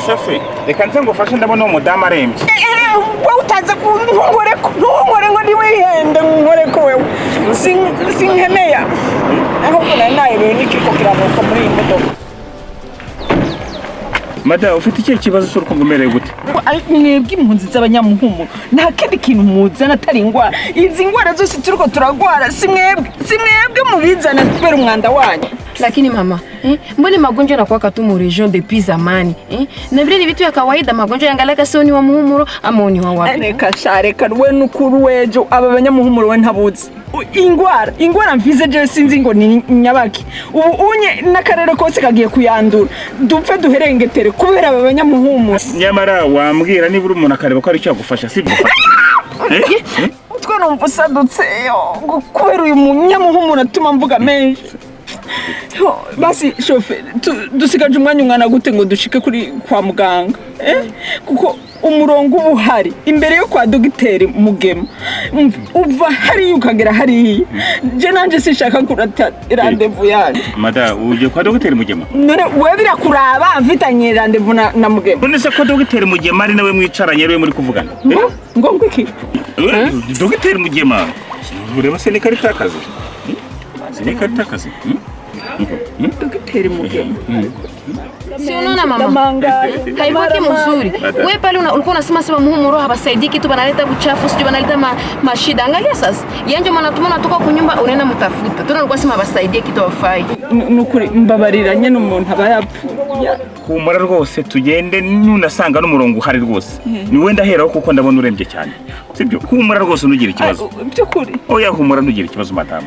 Shafi, reka nze ngufashe ndabona umudamu arembye. Wowe utaza kunkore ngo ndi wihende nkore ko wewe. Sinkemeya. Ahubwo nayo rero nikiko kiramuka muri iyi modoka. Mada, ufite iki kibazo cyo kugumereye gute? Mwebwe impunzi z'abanyamuhumu nta kindi kintu muzana atari ingwara. Izi ngwara zose turiko turagwara si mwebwe mubizana kubera umwanda wanyu. Lakini mama, mbona magonjwa yanakuwa tu mu region depuis zamani? Na vile ni vitu ya kawaida, magonjwa yangaleka sio ni wa muhumuro ama ni wa wapi? Reka we nukuru wejo aba banyamuhumuro we ntabuzi. Ingwara mvize je sinzi ngo ni nyabaki. Ubu unye nakarere kose kagiye kuyandura. Dupfe duherengetere kubera aba banyamuhumuro. Nyamara wambwira niba uri umuntu akareba ko ari cyo gufasha sibyo? Utwo numva usadutse kubera uyu munyamuhumuro atuma mvuga menshi. Basi shofe dusigaje umwanya gute ngo dushike kuri kwa muganga kuko umurongo ubuhari imbere yo kwa dogiteri Mugema uva hari ukagera hari je nanje sishaka kurata rendezvous yanyu. Mada, uje kwa dogiteri Mugema? None wewe birakuraba mfitanye rendezvous na Mugema. None se ko dogiteri Mugema ari nawe mwicaranye rero muri kuvugana? Ngo ngwiki dogiteri Mugema ureba se ni karita akazi? Ni karita akazi? Dogiteri Mugema. Si unaona mama? Haiwaki mzuri. Wewe pale ulikuwa unasema sema muhumuro habasaidii kitu, banaleta uchafu, sio banaleta mashida. Angalia sasa. Yanje mwanatuma natoka kunyumba unaenda mtafuta. Tuna ulikuwa sema habasaidii kitu wafai. Nukuri mbabariranye n'umuntu abayapfu. Humura rwose tugende nunasanga n'umurongo uhari rwose. Ni wenda heraho kuko ndabona urembye cyane. Sibyo? Humura rwose nugira ikibazo. Byukuri. Oya humura nugira ikibazo madamu.